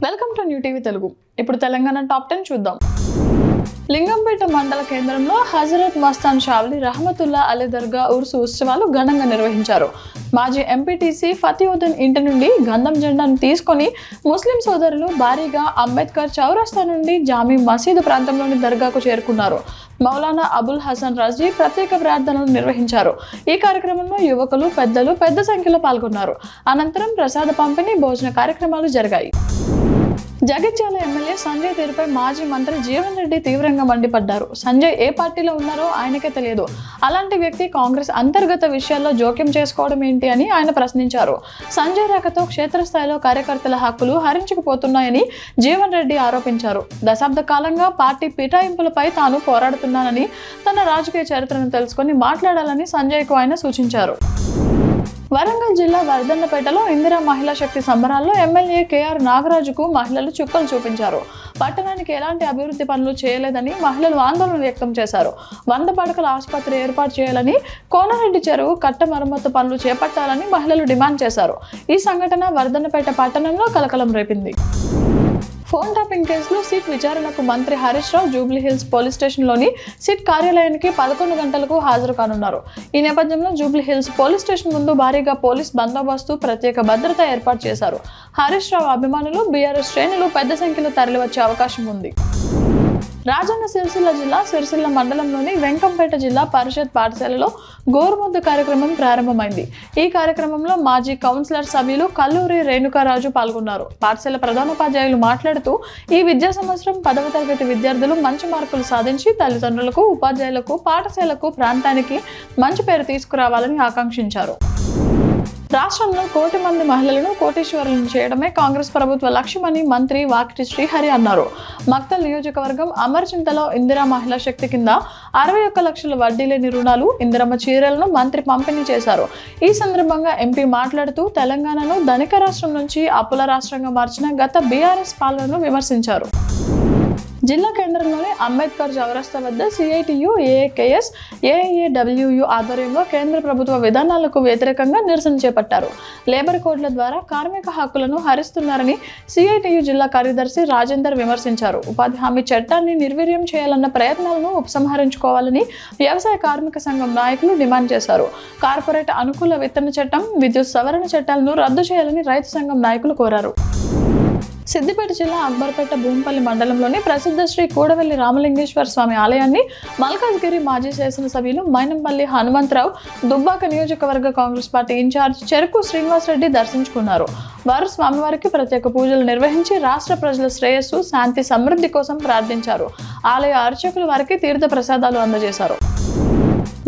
Welcome to new TV Telugu. ఇప్పుడు Telangana top 10 చూద్దాం. లింగంపేట మండల కేంద్రంలో హజరత్ మస్తాన్ షావ్లి రహమతుల్లా అలీ దర్గా ఉర్సు ఉత్సవాలు ఘనంగా నిర్వహించారు. మాజీ ఎంపీటీసీ ఫతియుద్దీన్ ఇంటి నుండి గంధం జెండాను తీసుకొని ముస్లిం సోదరులు భారీగా అంబేద్కర్ చౌరస్తా నుండి జామీ మసీదు ప్రాంతంలోని దర్గాకు చేరుకున్నారు. మౌలానా అబుల్ హసన్ రజీ ప్రత్యేక ప్రార్థనలు నిర్వహించారు. ఈ కార్యక్రమంలో యువకులు, పెద్దలు పెద్ద సంఖ్యలో పాల్గొన్నారు. అనంతరం ప్రసాద పంపిణీ, భోజన కార్యక్రమాలు జరిగాయి. జగిత్యాల ఎమ్మెల్యే సంజయ్ తీరుపై మాజీ మంత్రి జీవన్ రెడ్డి తీవ్రంగా మండిపడ్డారు. సంజయ్ ఏ పార్టీలో ఉన్నారో ఆయనకే తెలియదు. అలాంటి వ్యక్తి కాంగ్రెస్ అంతర్గత విషయాల్లో జోక్యం చేసుకోవడం ఏంటి అని ఆయన ప్రశ్నించారు. సంజయ్ రాకతో క్షేత్రస్థాయిలో కార్యకర్తల హక్కులు హరించుకుపోతున్నాయని జీవన్ రెడ్డి ఆరోపించారు. దశాబ్ద కాలంగా పార్టీ పీఠాయింపులపై తాను పోరాడుతున్నానని, తన రాజకీయ చరిత్రను తెలుసుకొని మాట్లాడాలని సంజయ్కు ఆయన సూచించారు. వరంగల్ జిల్లా వర్ధన్నపేటలో ఇందిరా మహిళా శక్తి సంబరాల్లో ఎమ్మెల్యే కేఆర్ నాగరాజుకు మహిళలు చుక్కలు చూపించారు. పట్టణానికి ఎలాంటి అభివృద్ధి పనులు చేయలేదని మహిళలు ఆందోళన వ్యక్తం చేశారు. 100 పడకల ఆసుపత్రి ఏర్పాటు చేయాలని, కోనారెడ్డి చెరువు కట్ట మరమ్మతు పనులు చేపట్టాలని మహిళలు డిమాండ్ చేశారు. ఈ సంఘటన వర్ధన్నపేట పట్టణంలో కలకలం రేపింది. ఫోన్ ట్యాపింగ్ కేసులో సిట్ విచారణకు మంత్రి Harish Rao Jubilee hills police స్టేషన్లోని SIT కార్యాలయానికి 11 గంటలకు హాజరు కానున్నారు. ఈ నేపథ్యంలో జూబ్లీ హిల్స్ పోలీస్ స్టేషన్ ముందు భారీగా పోలీస్ బందోబస్తు, ప్రత్యేక భద్రత ఏర్పాటు చేశారు. హరీష్ రావు అభిమానులు, బీఆర్ఎస్ శ్రేణులు పెద్ద సంఖ్యలో తరలివచ్చే అవకాశం ఉంది. రాజన్న సిరిసిల్ల జిల్లా సిరిసిల్ల మండలంలోని వెంకంపేట జిల్లా పరిషత్ పాఠశాలలో గోరుముద్ద కార్యక్రమం ప్రారంభమైంది. ఈ కార్యక్రమంలో మాజీ కౌన్సిలర్ సభ్యులు కల్లూరి రేణుకారాజు పాల్గొన్నారు. పాఠశాల ప్రధానోపాధ్యాయులు మాట్లాడుతూ, ఈ విద్యా సంవత్సరం 10వ తరగతి విద్యార్థులు మంచి మార్కులు సాధించి తల్లిదండ్రులకు, ఉపాధ్యాయులకు, పాఠశాలకు, ప్రాంతానికి మంచి పేరు తీసుకురావాలని ఆకాంక్షించారు. రాష్ట్రంలో 1 కోటి మంది మహిళలను కోటీశ్వరులను చేయడమే కాంగ్రెస్ ప్రభుత్వ లక్ష్యమని మంత్రి వాకిటి శ్రీహరి అన్నారు. మక్తల్ నియోజకవర్గం అమర్చింతలో ఇందిరా మహిళా శక్తి కింద 61 లక్షల వడ్డీ లేని రుణాలు, ఇందిరమ్మ చీరలను మంత్రి పంపిణీ చేశారు. ఈ సందర్భంగా ఎంపీ మాట్లాడుతూ, తెలంగాణను ధనిక రాష్ట్రం నుంచి అప్పుల రాష్ట్రంగా మార్చిన గత బీఆర్ఎస్ పాలనను విమర్శించారు. జిల్లా కేంద్రంలోని అంబేద్కర్ చౌరస్తా వద్ద సిఐటియు, ఏఐకేఎస్, ఏఐఏడబ్ల్యూయు ఆధ్వర్యంలో కేంద్ర ప్రభుత్వ విధానాలకు వ్యతిరేకంగా నిరసన చేపట్టారు. లేబర్ కోడ్ల ద్వారా కార్మిక హక్కులను హరిస్తున్నారని సిఐటియు జిల్లా కార్యదర్శి రాజేందర్ విమర్శించారు. ఉపాధి హామీ చట్టాన్ని నిర్వీర్యం చేయాలన్న ప్రయత్నాలను ఉపసంహరించుకోవాలని వ్యవసాయ కార్మిక సంఘం నాయకులు డిమాండ్ చేశారు. కార్పొరేట్ అనుకూల విత్తన చట్టం, విద్యుత్ సవరణ చట్టాలను రద్దు చేయాలని రైతు సంఘం నాయకులు కోరారు. సిద్దిపేట జిల్లా అక్బర్పేట భూంపల్లి మండలంలోని ప్రసిద్ధ శ్రీ కూడవెల్లి రామలింగేశ్వర స్వామి ఆలయాన్ని మల్కాజ్గిరి మాజీ శాసనసభ్యులు మైనంపల్లి హనుమంతరావు, దుబ్బాక నియోజకవర్గ కాంగ్రెస్ పార్టీ ఇన్ఛార్జ్ చెరుకు శ్రీనివాసరెడ్డి దర్శించుకున్నారు. వారు స్వామివారికి ప్రత్యేక పూజలు నిర్వహించి రాష్ట్ర ప్రజల శ్రేయస్సు, శాంతి, సమృద్ధి కోసం ప్రార్థించారు. ఆలయ అర్చకులు వారికి తీర్థ ప్రసాదాలు అందజేశారు.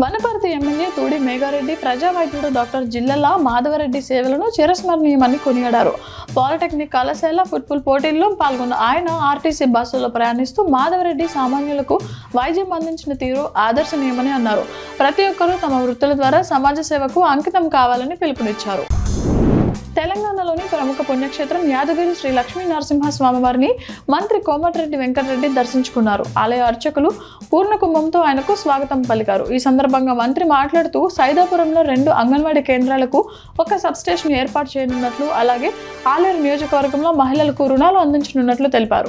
వనపర్తి ఎమ్మెల్యే తూడి మేఘారెడ్డి ప్రజా వైద్యుడు డాక్టర్ జిల్లెల మాధవరెడ్డి సేవలను చిరస్మరణీయమని కొనియాడారు. పాలిటెక్నిక్ కళాశాల ఫుట్బాల్ పోటీల్లో పాల్గొన్న ఆయన ఆర్టీసీ బస్సులో ప్రయాణిస్తూ మాధవరెడ్డి సామాన్యులకు వైద్యం అందించిన తీరు ఆదర్శనీయమని అన్నారు. ప్రతి ఒక్కరూ తమ వృత్తుల ద్వారా సమాజ సేవకు అంకితం కావాలని పిలుపునిచ్చారు. తెలంగాణలోని ప్రముఖ పుణ్యక్షేత్రం యాదగిరి శ్రీ లక్ష్మీ నరసింహ స్వామివారిని మంత్రి కోమటిరెడ్డి వెంకటరెడ్డి దర్శించుకున్నారు. ఆలయ అర్చకులు పూర్ణ కుంభంతో ఆయనకు స్వాగతం పలికారు. ఈ సందర్భంగా మంత్రి మాట్లాడుతూ, సైదాపురంలో 2 అంగన్వాడీ కేంద్రాలకు 1 సబ్స్టేషన్ ఏర్పాటు చేయనున్నట్లు, అలాగే ఆలేరు నియోజకవర్గంలో మహిళలకు రుణాలు అందించనున్నట్లు తెలిపారు.